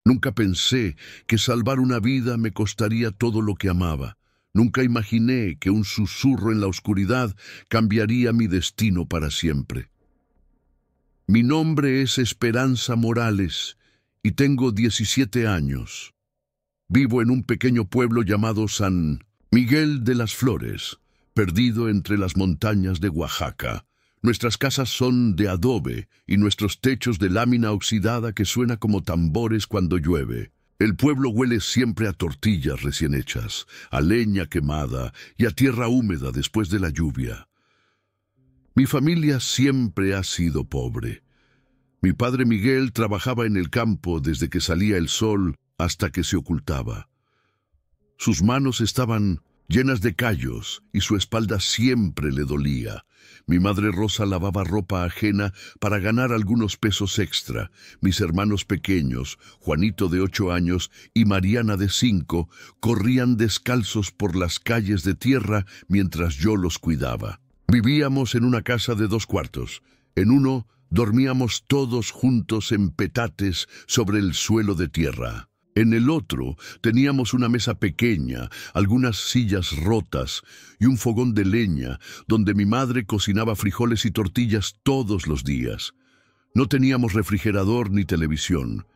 Nunca pensé que salvar una vida me costaría todo lo que amaba. Nunca imaginé que un susurro en la oscuridad cambiaría mi destino para siempre. Mi nombre es Esperanza Morales y tengo 17 años. Vivo en un pequeño pueblo llamado San Miguel de las Flores, perdido entre las montañas de Oaxaca. Nuestras casas son de adobe y nuestros techos de lámina oxidada que suena como tambores cuando llueve. El pueblo huele siempre a tortillas recién hechas, a leña quemada y a tierra húmeda después de la lluvia. Mi familia siempre ha sido pobre. Mi padre Miguel trabajaba en el campo desde que salía el sol hasta que se ocultaba. Sus manos estaban llenas de callos y su espalda siempre le dolía. Mi madre Rosa lavaba ropa ajena para ganar algunos pesos extra. Mis hermanos pequeños, Juanito de 8 años y Mariana de 5, corrían descalzos por las calles de tierra mientras yo los cuidaba. Vivíamos en una casa de 2 cuartos. En uno dormíamos todos juntos en petates sobre el suelo de tierra. En el otro teníamos una mesa pequeña, algunas sillas rotas y un fogón de leña donde mi madre cocinaba frijoles y tortillas todos los días. No teníamos refrigerador ni televisión.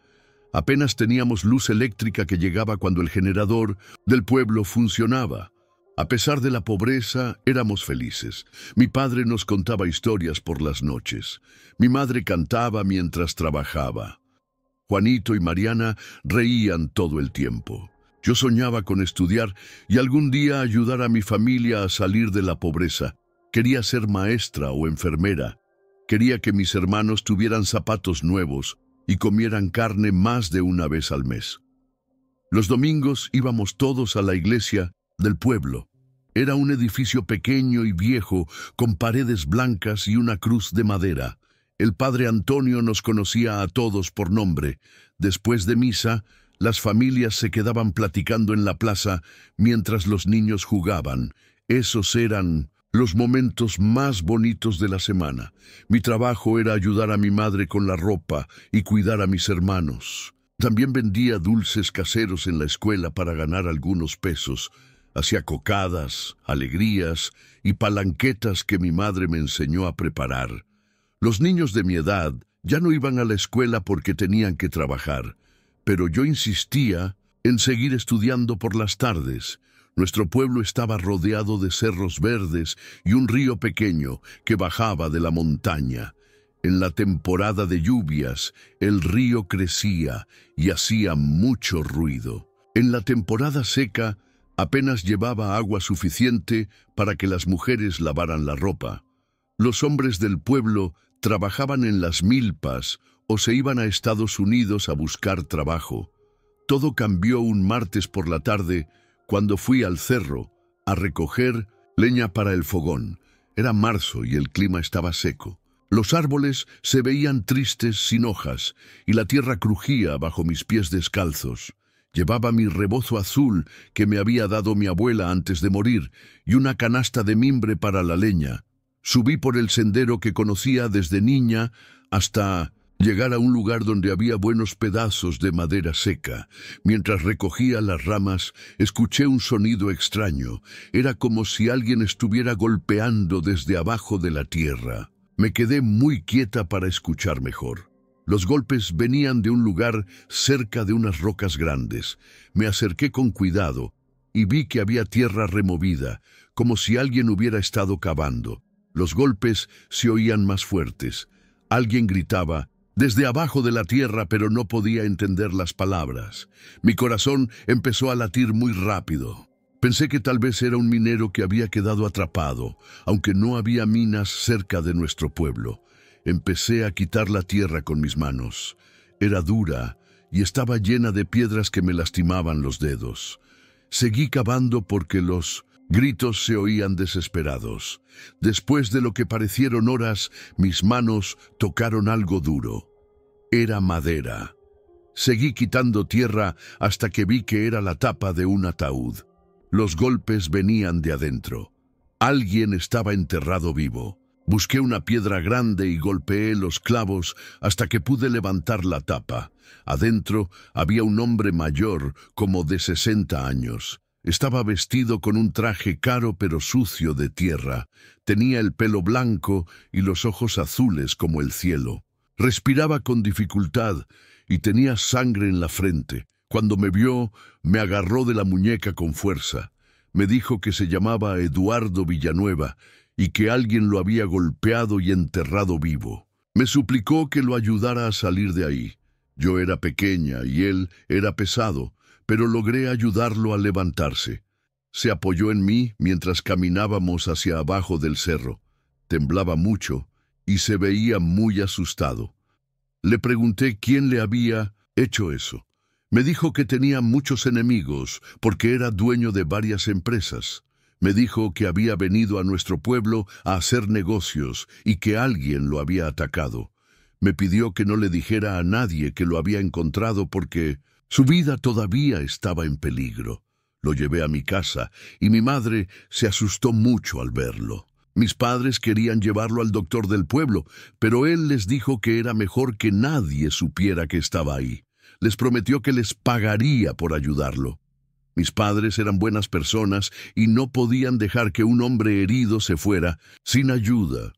Apenas teníamos luz eléctrica que llegaba cuando el generador del pueblo funcionaba. A pesar de la pobreza, éramos felices. Mi padre nos contaba historias por las noches. Mi madre cantaba mientras trabajaba. Juanito y Mariana reían todo el tiempo. Yo soñaba con estudiar y algún día ayudar a mi familia a salir de la pobreza. Quería ser maestra o enfermera. Quería que mis hermanos tuvieran zapatos nuevos y comieran carne más de una vez al mes. Los domingos íbamos todos a la iglesia del pueblo. Era un edificio pequeño y viejo, con paredes blancas y una cruz de madera. El padre Antonio nos conocía a todos por nombre. Después de misa, las familias se quedaban platicando en la plaza mientras los niños jugaban. Esos eran los momentos más bonitos de la semana. Mi trabajo era ayudar a mi madre con la ropa y cuidar a mis hermanos. También vendía dulces caseros en la escuela para ganar algunos pesos. Hacía cocadas, alegrías y palanquetas que mi madre me enseñó a preparar. Los niños de mi edad ya no iban a la escuela porque tenían que trabajar, pero yo insistía en seguir estudiando por las tardes. Nuestro pueblo estaba rodeado de cerros verdes y un río pequeño que bajaba de la montaña. En la temporada de lluvias, el río crecía y hacía mucho ruido. En la temporada seca, apenas llevaba agua suficiente para que las mujeres lavaran la ropa. Los hombres del pueblo trabajaban en las milpas o se iban a Estados Unidos a buscar trabajo. Todo cambió un martes por la tarde cuando fui al cerro a recoger leña para el fogón. Era marzo y el clima estaba seco. Los árboles se veían tristes sin hojas y la tierra crujía bajo mis pies descalzos. Llevaba mi rebozo azul que me había dado mi abuela antes de morir y una canasta de mimbre para la leña. Subí por el sendero que conocía desde niña hasta llegar a un lugar donde había buenos pedazos de madera seca. Mientras recogía las ramas, escuché un sonido extraño. Era como si alguien estuviera golpeando desde abajo de la tierra. Me quedé muy quieta para escuchar mejor. Los golpes venían de un lugar cerca de unas rocas grandes. Me acerqué con cuidado y vi que había tierra removida, como si alguien hubiera estado cavando. Los golpes se oían más fuertes. Alguien gritaba desde abajo de la tierra, pero no podía entender las palabras. Mi corazón empezó a latir muy rápido. Pensé que tal vez era un minero que había quedado atrapado, aunque no había minas cerca de nuestro pueblo. Empecé a quitar la tierra con mis manos. Era dura y estaba llena de piedras que me lastimaban los dedos. Seguí cavando porque los gritos se oían desesperados. Después de lo que parecieron horas, mis manos tocaron algo duro. Era madera. Seguí quitando tierra hasta que vi que era la tapa de un ataúd. Los golpes venían de adentro. Alguien estaba enterrado vivo. Busqué una piedra grande y golpeé los clavos hasta que pude levantar la tapa. Adentro había un hombre mayor, como de 60 años. Estaba vestido con un traje caro pero sucio de tierra. Tenía el pelo blanco y los ojos azules como el cielo. Respiraba con dificultad y tenía sangre en la frente. Cuando me vio, me agarró de la muñeca con fuerza. Me dijo que se llamaba Eduardo Villanueva y que alguien lo había golpeado y enterrado vivo. Me suplicó que lo ayudara a salir de ahí. Yo era pequeña y él era pesado, pero logré ayudarlo a levantarse. Se apoyó en mí mientras caminábamos hacia abajo del cerro. Temblaba mucho y se veía muy asustado. Le pregunté quién le había hecho eso. Me dijo que tenía muchos enemigos porque era dueño de varias empresas. Me dijo que había venido a nuestro pueblo a hacer negocios y que alguien lo había atacado. Me pidió que no le dijera a nadie que lo había encontrado porque su vida todavía estaba en peligro. Lo llevé a mi casa y mi madre se asustó mucho al verlo. Mis padres querían llevarlo al doctor del pueblo, pero él les dijo que era mejor que nadie supiera que estaba ahí. Les prometió que les pagaría por ayudarlo. Mis padres eran buenas personas y no podían dejar que un hombre herido se fuera sin ayuda.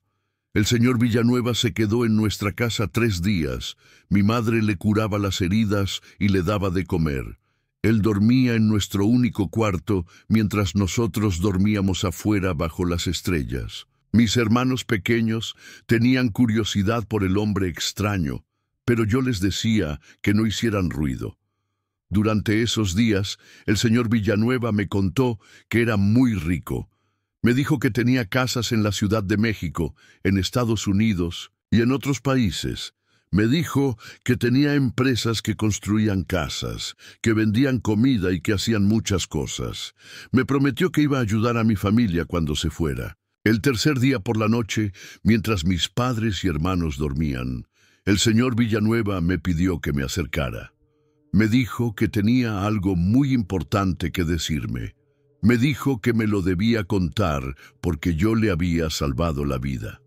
El señor Villanueva se quedó en nuestra casa 3 días. Mi madre le curaba las heridas y le daba de comer. Él dormía en nuestro único cuarto mientras nosotros dormíamos afuera bajo las estrellas. Mis hermanos pequeños tenían curiosidad por el hombre extraño, pero yo les decía que no hicieran ruido. Durante esos días, el señor Villanueva me contó que era muy rico. Me dijo que tenía casas en la Ciudad de México, en Estados Unidos y en otros países. Me dijo que tenía empresas que construían casas, que vendían comida y que hacían muchas cosas. Me prometió que iba a ayudar a mi familia cuando se fuera. El tercer día por la noche, mientras mis padres y hermanos dormían, el señor Villanueva me pidió que me acercara. Me dijo que tenía algo muy importante que decirme. Me dijo que me lo debía contar porque yo le había salvado la vida.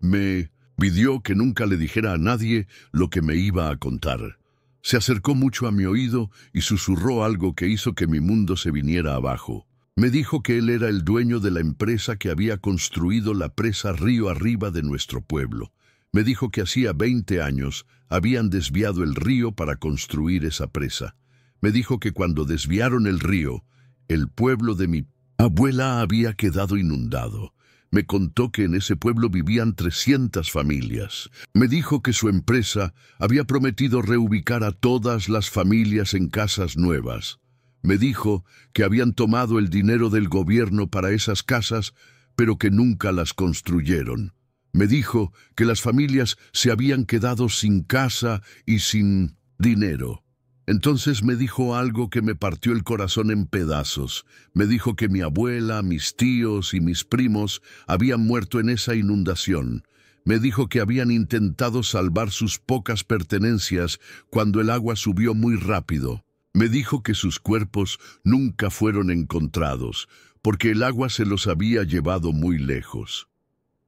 Me pidió que nunca le dijera a nadie lo que me iba a contar. Se acercó mucho a mi oído y susurró algo que hizo que mi mundo se viniera abajo. Me dijo que él era el dueño de la empresa que había construido la presa río arriba de nuestro pueblo. Me dijo que hacía 20 años habían desviado el río para construir esa presa. Me dijo que cuando desviaron el río, el pueblo de mi abuela había quedado inundado. Me contó que en ese pueblo vivían 300 familias. Me dijo que su empresa había prometido reubicar a todas las familias en casas nuevas. Me dijo que habían tomado el dinero del gobierno para esas casas, pero que nunca las construyeron. Me dijo que las familias se habían quedado sin casa y sin dinero. Entonces me dijo algo que me partió el corazón en pedazos. Me dijo que mi abuela, mis tíos y mis primos habían muerto en esa inundación. Me dijo que habían intentado salvar sus pocas pertenencias cuando el agua subió muy rápido. Me dijo que sus cuerpos nunca fueron encontrados, porque el agua se los había llevado muy lejos.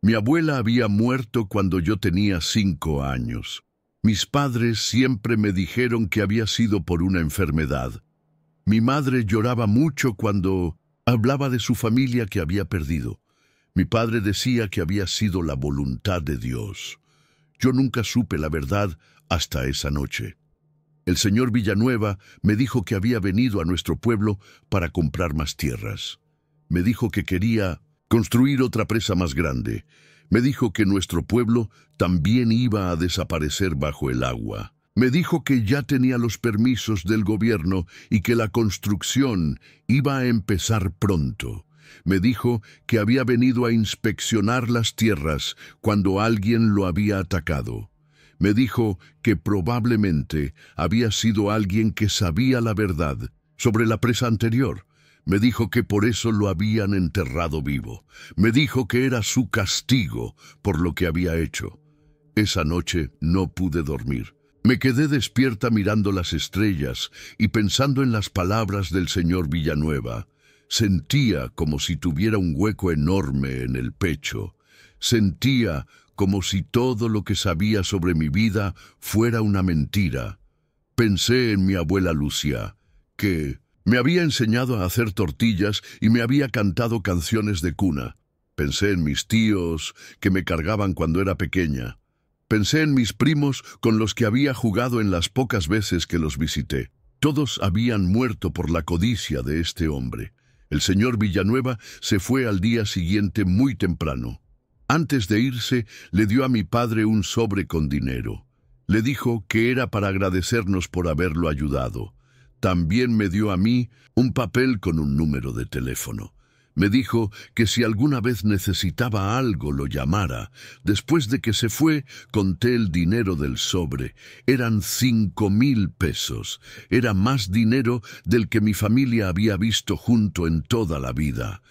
Mi abuela había muerto cuando yo tenía 5 años. Mis padres siempre me dijeron que había sido por una enfermedad. Mi madre lloraba mucho cuando hablaba de su familia que había perdido. Mi padre decía que había sido la voluntad de Dios. Yo nunca supe la verdad hasta esa noche. El señor Villanueva me dijo que había venido a nuestro pueblo para comprar más tierras. Me dijo que quería construir otra presa más grande. Me dijo que nuestro pueblo también iba a desaparecer bajo el agua. Me dijo que ya tenía los permisos del gobierno y que la construcción iba a empezar pronto. Me dijo que había venido a inspeccionar las tierras cuando alguien lo había atacado. Me dijo que probablemente había sido alguien que sabía la verdad sobre la presa anterior. Me dijo que por eso lo habían enterrado vivo. Me dijo que era su castigo por lo que había hecho. Esa noche no pude dormir. Me quedé despierta mirando las estrellas y pensando en las palabras del señor Villanueva. Sentía como si tuviera un hueco enorme en el pecho. Sentía como si todo lo que sabía sobre mi vida fuera una mentira. Pensé en mi abuela Lucia, que me había enseñado a hacer tortillas y me había cantado canciones de cuna. Pensé en mis tíos, que me cargaban cuando era pequeña. Pensé en mis primos con los que había jugado en las pocas veces que los visité. Todos habían muerto por la codicia de este hombre. El señor Villanueva se fue al día siguiente muy temprano. Antes de irse, le dio a mi padre un sobre con dinero. Le dijo que era para agradecernos por haberlo ayudado. También me dio a mí un papel con un número de teléfono. Me dijo que si alguna vez necesitaba algo lo llamara. Después de que se fue, conté el dinero del sobre. Eran 5,000 pesos. Era más dinero del que mi familia había visto junto en toda la vida.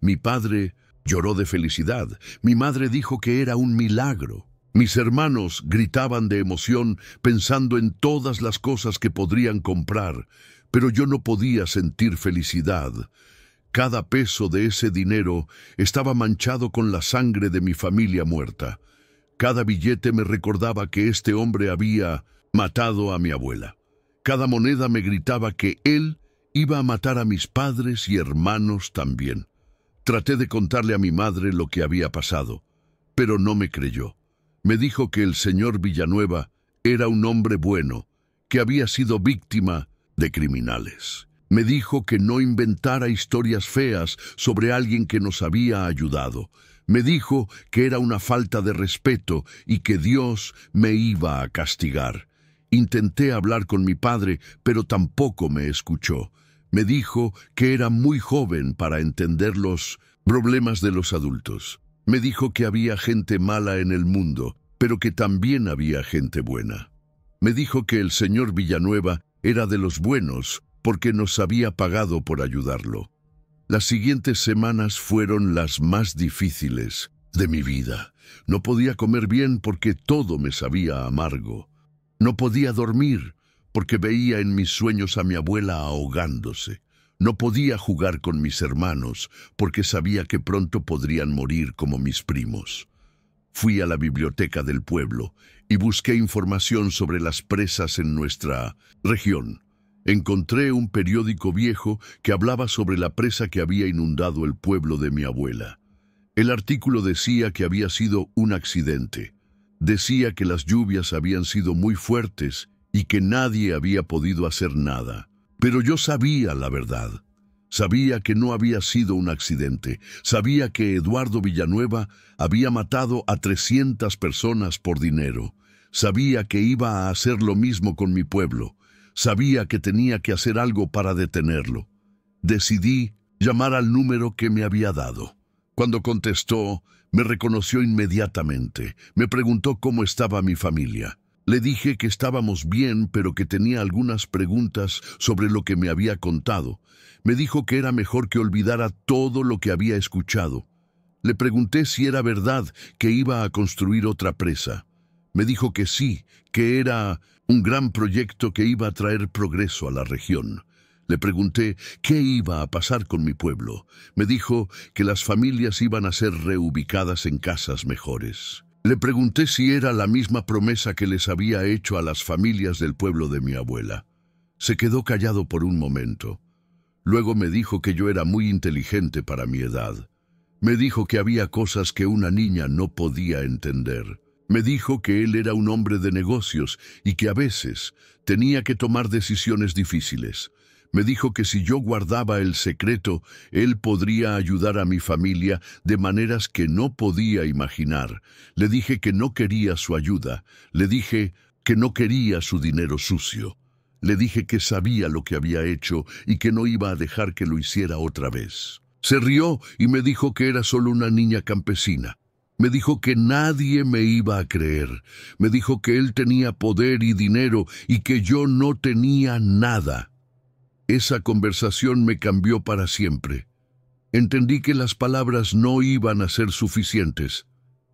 Mi padre lloró de felicidad. Mi madre dijo que era un milagro. Mis hermanos gritaban de emoción pensando en todas las cosas que podrían comprar, pero yo no podía sentir felicidad. Cada peso de ese dinero estaba manchado con la sangre de mi familia muerta. Cada billete me recordaba que este hombre había matado a mi abuela. Cada moneda me gritaba que él iba a matar a mis padres y hermanos también. Traté de contarle a mi madre lo que había pasado, pero no me creyó. Me dijo que el señor Villanueva era un hombre bueno, que había sido víctima de criminales. Me dijo que no inventara historias feas sobre alguien que nos había ayudado. Me dijo que era una falta de respeto y que Dios me iba a castigar. Intenté hablar con mi padre, pero tampoco me escuchó. Me dijo que era muy joven para entender los problemas de los adultos. Me dijo que había gente mala en el mundo, pero que también había gente buena. Me dijo que el señor Villanueva era de los buenos, porque nos había pagado por ayudarlo. Las siguientes semanas fueron las más difíciles de mi vida. No podía comer bien porque todo me sabía amargo. No podía dormir porque veía en mis sueños a mi abuela ahogándose. No podía jugar con mis hermanos porque sabía que pronto podrían morir como mis primos. Fui a la biblioteca del pueblo y busqué información sobre las presas en nuestra región. Encontré un periódico viejo que hablaba sobre la presa que había inundado el pueblo de mi abuela. El artículo decía que había sido un accidente. Decía que las lluvias habían sido muy fuertes y que nadie había podido hacer nada. Pero yo sabía la verdad. Sabía que no había sido un accidente. Sabía que Eduardo Villanueva había matado a 300 personas por dinero. Sabía que iba a hacer lo mismo con mi pueblo. Sabía que tenía que hacer algo para detenerlo. Decidí llamar al número que me había dado. Cuando contestó, me reconoció inmediatamente. Me preguntó cómo estaba mi familia. Le dije que estábamos bien, pero que tenía algunas preguntas sobre lo que me había contado. Me dijo que era mejor que olvidara todo lo que había escuchado. Le pregunté si era verdad que iba a construir otra presa. Me dijo que sí, que era un gran proyecto que iba a traer progreso a la región. Le pregunté qué iba a pasar con mi pueblo. Me dijo que las familias iban a ser reubicadas en casas mejores. Le pregunté si era la misma promesa que les había hecho a las familias del pueblo de mi abuela. Se quedó callado por un momento. Luego me dijo que yo era muy inteligente para mi edad. Me dijo que había cosas que una niña no podía entender. Me dijo que él era un hombre de negocios y que a veces tenía que tomar decisiones difíciles. Me dijo que si yo guardaba el secreto, él podría ayudar a mi familia de maneras que no podía imaginar. Le dije que no quería su ayuda. Le dije que no quería su dinero sucio. Le dije que sabía lo que había hecho y que no iba a dejar que lo hiciera otra vez. Se rió y me dijo que era solo una niña campesina. Me dijo que nadie me iba a creer. Me dijo que él tenía poder y dinero y que yo no tenía nada. Esa conversación me cambió para siempre. Entendí que las palabras no iban a ser suficientes.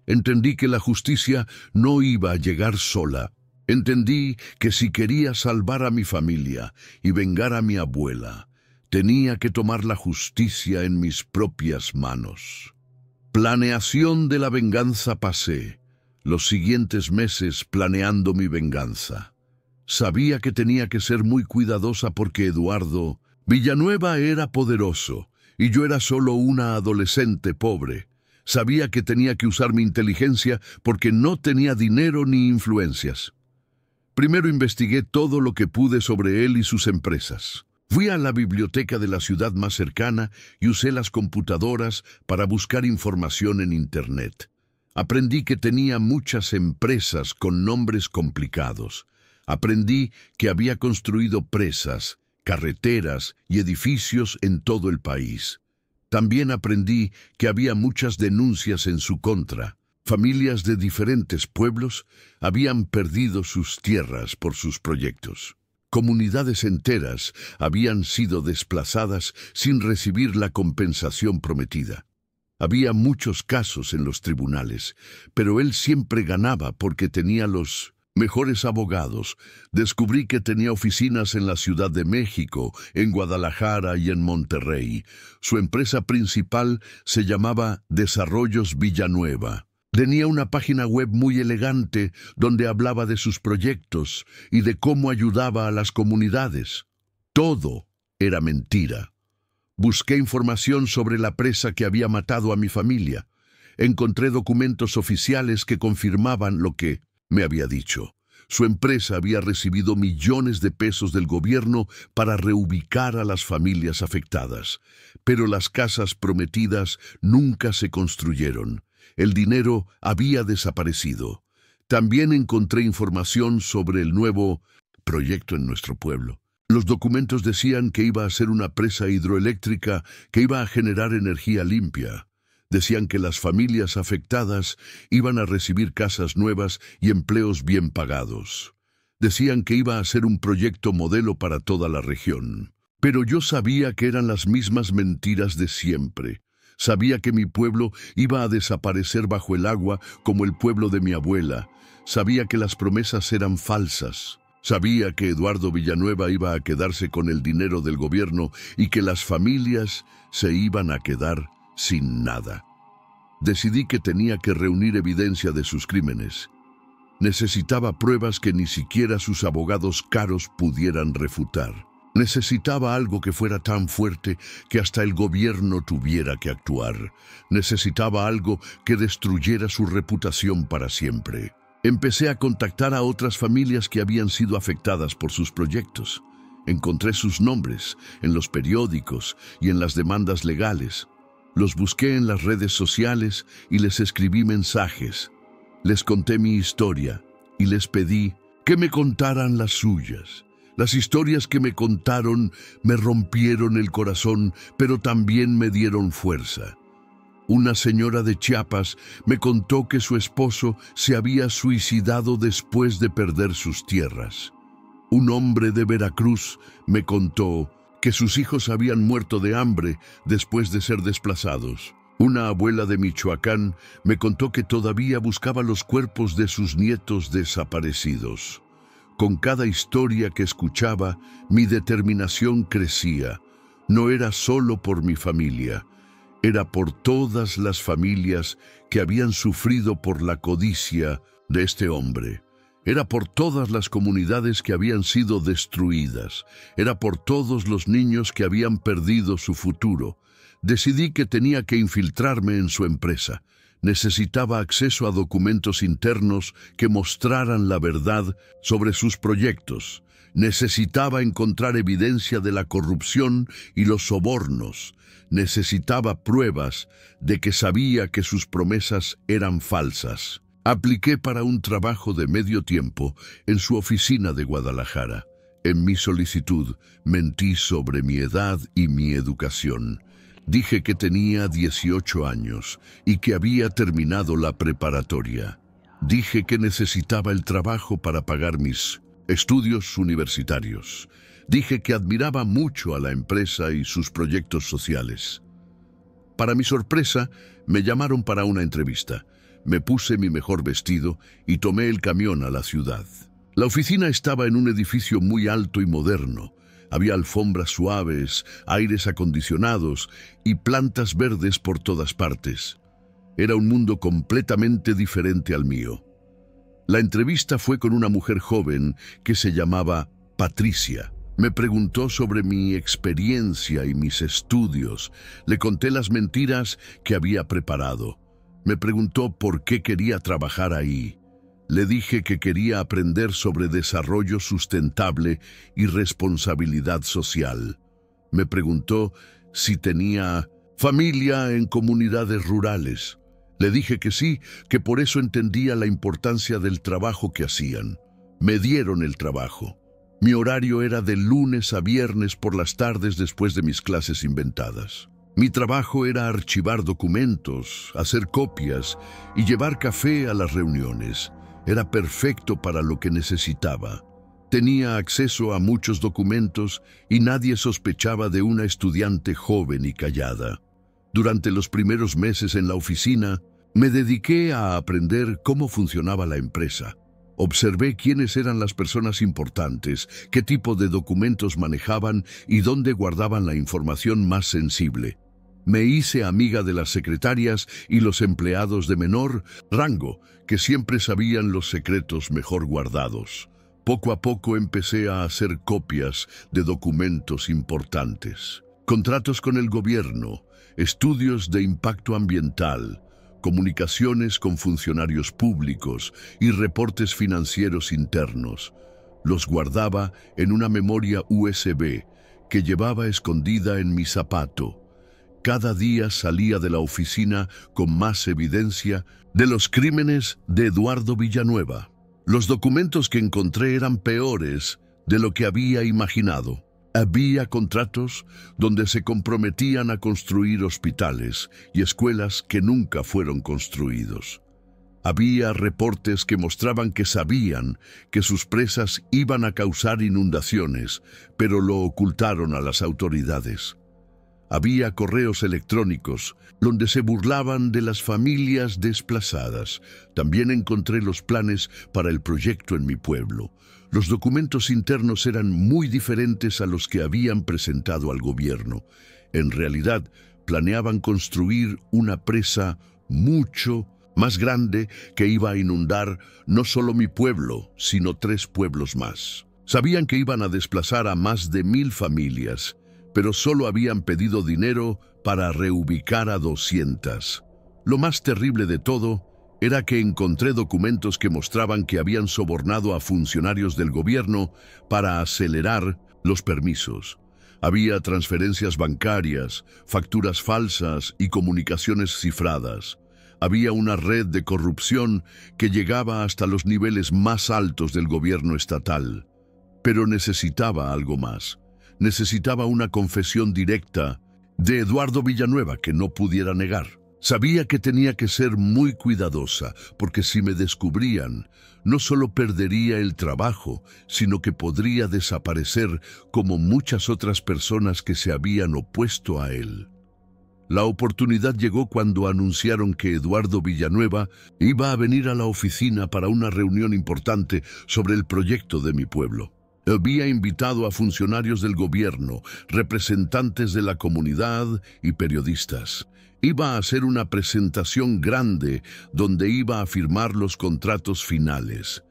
Entendí que la justicia no iba a llegar sola. Entendí que si quería salvar a mi familia y vengar a mi abuela, tenía que tomar la justicia en mis propias manos. Planeación de la venganza pasé. Los siguientes meses planeando mi venganza. Sabía que tenía que ser muy cuidadosa porque Eduardo Villanueva era poderoso y yo era solo una adolescente pobre. Sabía que tenía que usar mi inteligencia porque no tenía dinero ni influencias. Primero investigué todo lo que pude sobre él y sus empresas. Fui a la biblioteca de la ciudad más cercana y usé las computadoras para buscar información en Internet. Aprendí que tenía muchas empresas con nombres complicados. Aprendí que había construido presas, carreteras y edificios en todo el país. También aprendí que había muchas denuncias en su contra. Familias de diferentes pueblos habían perdido sus tierras por sus proyectos. Comunidades enteras habían sido desplazadas sin recibir la compensación prometida. Había muchos casos en los tribunales, pero él siempre ganaba porque tenía los mejores abogados. Descubrí que tenía oficinas en la Ciudad de México, en Guadalajara y en Monterrey. Su empresa principal se llamaba Desarrollos Villanueva. Tenía una página web muy elegante donde hablaba de sus proyectos y de cómo ayudaba a las comunidades. Todo era mentira. Busqué información sobre la presa que había matado a mi familia. Encontré documentos oficiales que confirmaban lo que me había dicho. Su empresa había recibido millones de pesos del gobierno para reubicar a las familias afectadas, pero las casas prometidas nunca se construyeron. El dinero había desaparecido. También encontré información sobre el nuevo proyecto en nuestro pueblo. Los documentos decían que iba a ser una presa hidroeléctrica que iba a generar energía limpia. Decían que las familias afectadas iban a recibir casas nuevas y empleos bien pagados. Decían que iba a ser un proyecto modelo para toda la región. Pero yo sabía que eran las mismas mentiras de siempre. Sabía que mi pueblo iba a desaparecer bajo el agua como el pueblo de mi abuela. Sabía que las promesas eran falsas. Sabía que Eduardo Villanueva iba a quedarse con el dinero del gobierno y que las familias se iban a quedar sin nada. Decidí que tenía que reunir evidencia de sus crímenes. Necesitaba pruebas que ni siquiera sus abogados caros pudieran refutar. Necesitaba algo que fuera tan fuerte que hasta el gobierno tuviera que actuar. Necesitaba algo que destruyera su reputación para siempre. Empecé a contactar a otras familias que habían sido afectadas por sus proyectos. Encontré sus nombres en los periódicos y en las demandas legales. Los busqué en las redes sociales y les escribí mensajes. Les conté mi historia y les pedí que me contaran las suyas. Las historias que me contaron me rompieron el corazón, pero también me dieron fuerza. Una señora de Chiapas me contó que su esposo se había suicidado después de perder sus tierras. Un hombre de Veracruz me contó que sus hijos habían muerto de hambre después de ser desplazados. Una abuela de Michoacán me contó que todavía buscaba los cuerpos de sus nietos desaparecidos. Con cada historia que escuchaba, mi determinación crecía. No era solo por mi familia, era por todas las familias que habían sufrido por la codicia de este hombre. Era por todas las comunidades que habían sido destruidas. Era por todos los niños que habían perdido su futuro. Decidí que tenía que infiltrarme en su empresa. Necesitaba acceso a documentos internos que mostraran la verdad sobre sus proyectos. Necesitaba encontrar evidencia de la corrupción y los sobornos. Necesitaba pruebas de que sabía que sus promesas eran falsas. Apliqué para un trabajo de medio tiempo en su oficina de Guadalajara. En mi solicitud mentí sobre mi edad y mi educación. Dije que tenía 18 años y que había terminado la preparatoria. Dije que necesitaba el trabajo para pagar mis estudios universitarios. Dije que admiraba mucho a la empresa y sus proyectos sociales. Para mi sorpresa, me llamaron para una entrevista. Me puse mi mejor vestido y tomé el camión a la ciudad. La oficina estaba en un edificio muy alto y moderno. Había alfombras suaves, aires acondicionados y plantas verdes por todas partes. Era un mundo completamente diferente al mío. La entrevista fue con una mujer joven que se llamaba Patricia. Me preguntó sobre mi experiencia y mis estudios. Le conté las mentiras que había preparado. Me preguntó por qué quería trabajar ahí. Le dije que quería aprender sobre desarrollo sustentable y responsabilidad social. Me preguntó si tenía familia en comunidades rurales. Le dije que sí, que por eso entendía la importancia del trabajo que hacían. Me dieron el trabajo. Mi horario era de lunes a viernes por las tardes después de mis clases inventadas. Mi trabajo era archivar documentos, hacer copias y llevar café a las reuniones. Era perfecto para lo que necesitaba. Tenía acceso a muchos documentos y nadie sospechaba de una estudiante joven y callada. Durante los primeros meses en la oficina, me dediqué a aprender cómo funcionaba la empresa. Observé quiénes eran las personas importantes, qué tipo de documentos manejaban y dónde guardaban la información más sensible. Me hice amiga de las secretarias y los empleados de menor rango, que siempre sabían los secretos mejor guardados. Poco a poco empecé a hacer copias de documentos importantes. Contratos con el gobierno, estudios de impacto ambiental, comunicaciones con funcionarios públicos y reportes financieros internos. Los guardaba en una memoria USB que llevaba escondida en mi zapato. Cada día salía de la oficina con más evidencia de los crímenes de Eduardo Villanueva. Los documentos que encontré eran peores de lo que había imaginado. Había contratos donde se comprometían a construir hospitales y escuelas que nunca fueron construidos. Había reportes que mostraban que sabían que sus presas iban a causar inundaciones, pero lo ocultaron a las autoridades. Había correos electrónicos donde se burlaban de las familias desplazadas. También encontré los planes para el proyecto en mi pueblo. Los documentos internos eran muy diferentes a los que habían presentado al gobierno. En realidad, planeaban construir una presa mucho más grande que iba a inundar no solo mi pueblo, sino 3 pueblos más. Sabían que iban a desplazar a más de 1000 familias, pero solo habían pedido dinero para reubicar a 200. Lo más terrible de todo era que encontré documentos que mostraban que habían sobornado a funcionarios del gobierno para acelerar los permisos. Había transferencias bancarias, facturas falsas y comunicaciones cifradas. Había una red de corrupción que llegaba hasta los niveles más altos del gobierno estatal. Pero necesitaba algo más. Necesitaba una confesión directa de Eduardo Villanueva que no pudiera negar. Sabía que tenía que ser muy cuidadosa, porque si me descubrían, no solo perdería el trabajo, sino que podría desaparecer como muchas otras personas que se habían opuesto a él. La oportunidad llegó cuando anunciaron que Eduardo Villanueva iba a venir a la oficina para una reunión importante sobre el proyecto de mi pueblo. Había invitado a funcionarios del gobierno, representantes de la comunidad y periodistas. Iba a hacer una presentación grande donde iba a firmar los contratos finales.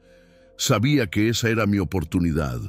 Sabía que esa era mi oportunidad.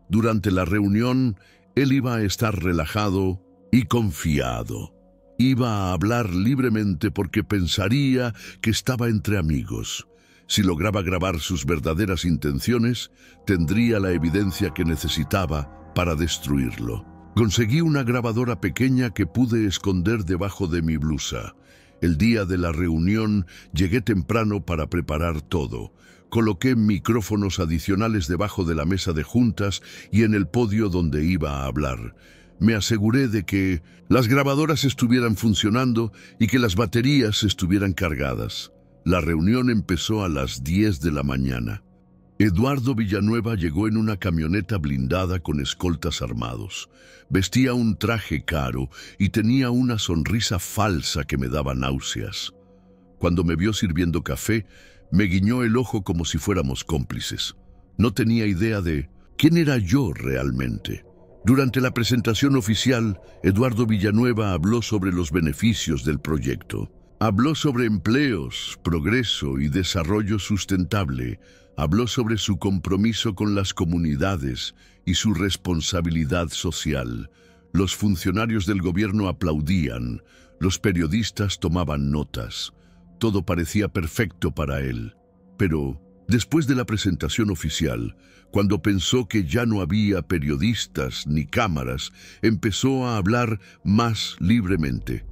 Durante la reunión, él iba a estar relajado y confiado. Iba a hablar libremente porque pensaría que estaba entre amigos. Si lograba grabar sus verdaderas intenciones, tendría la evidencia que necesitaba para destruirlo. Conseguí una grabadora pequeña que pude esconder debajo de mi blusa. El día de la reunión llegué temprano para preparar todo. Coloqué micrófonos adicionales debajo de la mesa de juntas y en el podio donde iba a hablar. Me aseguré de que las grabadoras estuvieran funcionando y que las baterías estuvieran cargadas. La reunión empezó a las 10 de la mañana. Eduardo Villanueva llegó en una camioneta blindada con escoltas armados. Vestía un traje caro y tenía una sonrisa falsa que me daba náuseas. Cuando me vio sirviendo café, me guiñó el ojo como si fuéramos cómplices. No tenía idea de quién era yo realmente. Durante la presentación oficial, Eduardo Villanueva habló sobre los beneficios del proyecto. Habló sobre empleos, progreso y desarrollo sustentable. Habló sobre su compromiso con las comunidades y su responsabilidad social. Los funcionarios del gobierno aplaudían, los periodistas tomaban notas. Todo parecía perfecto para él. Pero, después de la presentación oficial, cuando pensó que ya no había periodistas ni cámaras, empezó a hablar más libremente.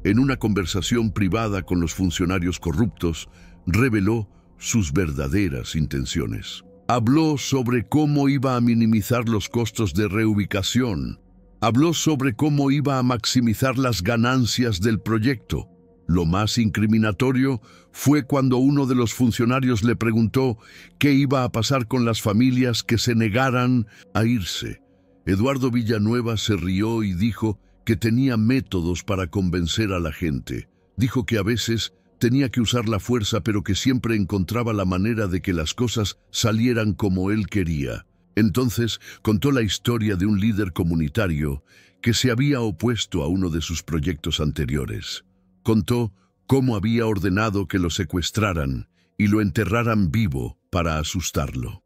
En una conversación privada con los funcionarios corruptos, reveló sus verdaderas intenciones. Habló sobre cómo iba a minimizar los costos de reubicación. Habló sobre cómo iba a maximizar las ganancias del proyecto. Lo más incriminatorio fue cuando uno de los funcionarios le preguntó qué iba a pasar con las familias que se negaran a irse. Eduardo Villanueva se rió y dijo que tenía métodos para convencer a la gente. Dijo que a veces tenía que usar la fuerza, pero que siempre encontraba la manera de que las cosas salieran como él quería. Entonces contó la historia de un líder comunitario que se había opuesto a uno de sus proyectos anteriores. Contó cómo había ordenado que lo secuestraran y lo enterraran vivo para asustarlo.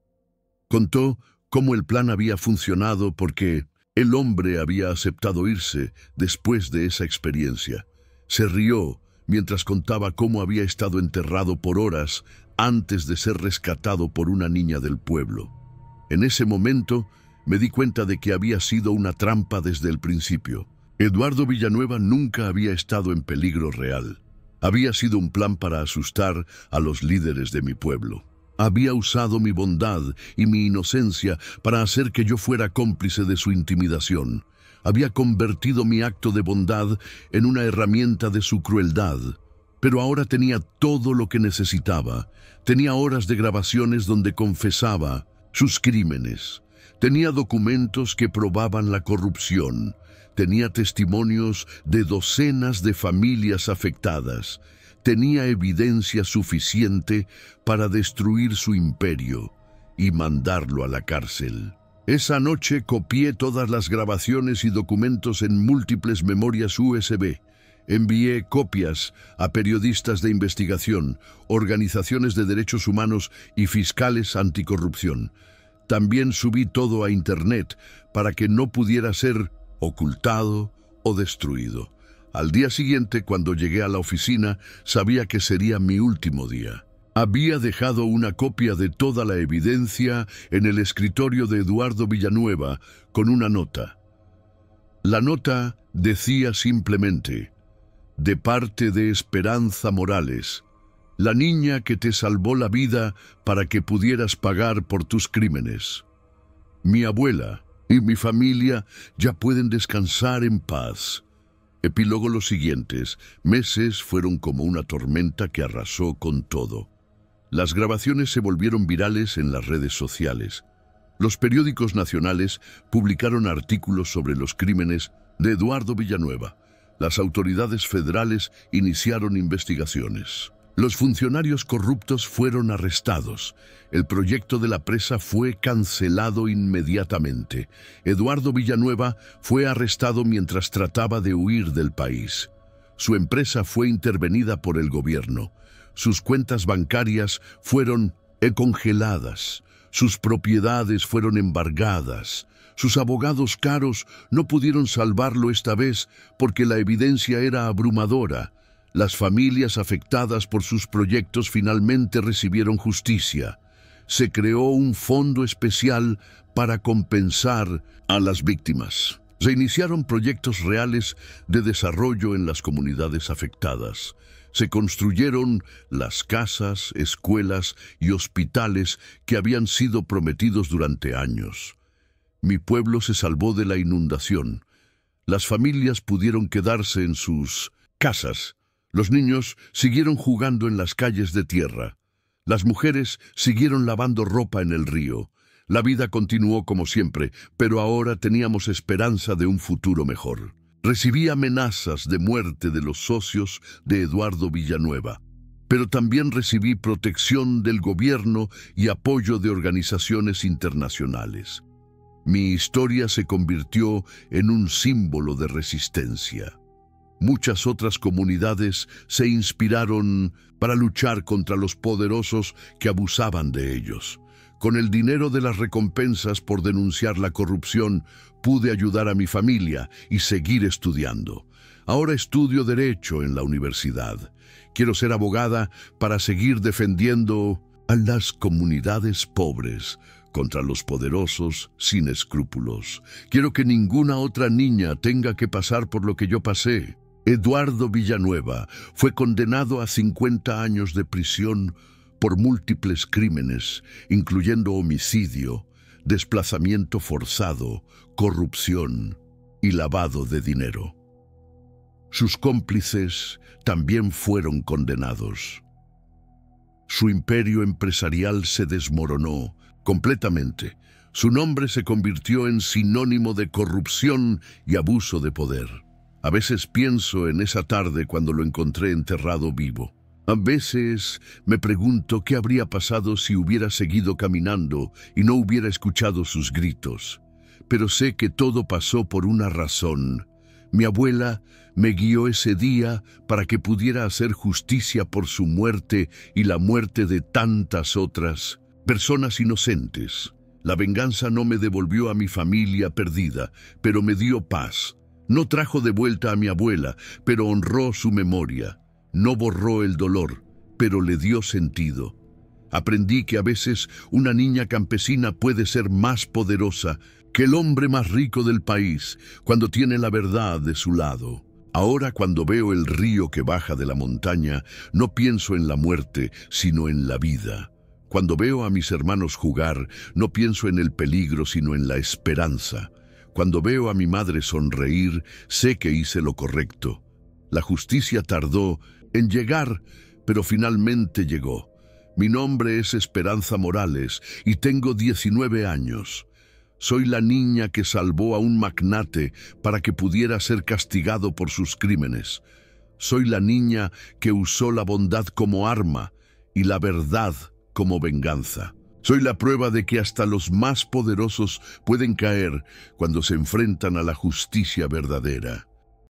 Contó cómo el plan había funcionado porque el hombre había aceptado irse después de esa experiencia. Se rió mientras contaba cómo había estado enterrado por horas antes de ser rescatado por una niña del pueblo. En ese momento me di cuenta de que había sido una trampa desde el principio. Eduardo Villanueva nunca había estado en peligro real. Había sido un plan para asustar a los líderes de mi pueblo. Había usado mi bondad y mi inocencia para hacer que yo fuera cómplice de su intimidación. Había convertido mi acto de bondad en una herramienta de su crueldad. Pero ahora tenía todo lo que necesitaba. Tenía horas de grabaciones donde confesaba sus crímenes. Tenía documentos que probaban la corrupción. Tenía testimonios de docenas de familias afectadas. Tenía evidencia suficiente para destruir su imperio y mandarlo a la cárcel. Esa noche copié todas las grabaciones y documentos en múltiples memorias USB. Envié copias a periodistas de investigación, organizaciones de derechos humanos y fiscales anticorrupción. También subí todo a Internet para que no pudiera ser ocultado o destruido. Al día siguiente, cuando llegué a la oficina, sabía que sería mi último día. Había dejado una copia de toda la evidencia en el escritorio de Eduardo Villanueva con una nota. La nota decía simplemente: de parte de Esperanza Morales, la niña que te salvó la vida para que pudieras pagar por tus crímenes. Mi abuela y mi familia ya pueden descansar en paz. Epílogo: los siguientes meses fueron como una tormenta que arrasó con todo. Las grabaciones se volvieron virales en las redes sociales. Los periódicos nacionales publicaron artículos sobre los crímenes de Eduardo Villanueva. Las autoridades federales iniciaron investigaciones. Los funcionarios corruptos fueron arrestados. El proyecto de la presa fue cancelado inmediatamente. Eduardo Villanueva fue arrestado mientras trataba de huir del país. Su empresa fue intervenida por el gobierno. Sus cuentas bancarias fueron congeladas. Sus propiedades fueron embargadas. Sus abogados caros no pudieron salvarlo esta vez porque la evidencia era abrumadora. Las familias afectadas por sus proyectos finalmente recibieron justicia. Se creó un fondo especial para compensar a las víctimas. Se iniciaron proyectos reales de desarrollo en las comunidades afectadas. Se construyeron las casas, escuelas y hospitales que habían sido prometidos durante años. Mi pueblo se salvó de la inundación. Las familias pudieron quedarse en sus casas. Los niños siguieron jugando en las calles de tierra. Las mujeres siguieron lavando ropa en el río. La vida continuó como siempre, pero ahora teníamos esperanza de un futuro mejor. Recibí amenazas de muerte de los socios de Eduardo Villanueva, pero también recibí protección del gobierno y apoyo de organizaciones internacionales. Mi historia se convirtió en un símbolo de resistencia. Muchas otras comunidades se inspiraron para luchar contra los poderosos que abusaban de ellos. Con el dinero de las recompensas por denunciar la corrupción, pude ayudar a mi familia y seguir estudiando. Ahora estudio Derecho en la universidad. Quiero ser abogada para seguir defendiendo a las comunidades pobres contra los poderosos sin escrúpulos. Quiero que ninguna otra niña tenga que pasar por lo que yo pasé. Eduardo Villanueva fue condenado a 50 años de prisión por múltiples crímenes, incluyendo homicidio, desplazamiento forzado, corrupción y lavado de dinero. Sus cómplices también fueron condenados. Su imperio empresarial se desmoronó completamente. Su nombre se convirtió en sinónimo de corrupción y abuso de poder. A veces pienso en esa tarde cuando lo encontré enterrado vivo. A veces me pregunto qué habría pasado si hubiera seguido caminando y no hubiera escuchado sus gritos. Pero sé que todo pasó por una razón. Mi abuela me guió ese día para que pudiera hacer justicia por su muerte y la muerte de tantas otras personas inocentes. La venganza no me devolvió a mi familia perdida, pero me dio paz. No trajo de vuelta a mi abuela, pero honró su memoria. No borró el dolor, pero le dio sentido. Aprendí que a veces una niña campesina puede ser más poderosa que el hombre más rico del país cuando tiene la verdad de su lado. Ahora, cuando veo el río que baja de la montaña, no pienso en la muerte, sino en la vida. Cuando veo a mis hermanos jugar, no pienso en el peligro, sino en la esperanza. Cuando veo a mi madre sonreír, sé que hice lo correcto. La justicia tardó en llegar, pero finalmente llegó. Mi nombre es Esperanza Morales y tengo 19 años. Soy la niña que salvó a un magnate para que pudiera ser castigado por sus crímenes. Soy la niña que usó la bondad como arma y la verdad como venganza. Soy la prueba de que hasta los más poderosos pueden caer cuando se enfrentan a la justicia verdadera.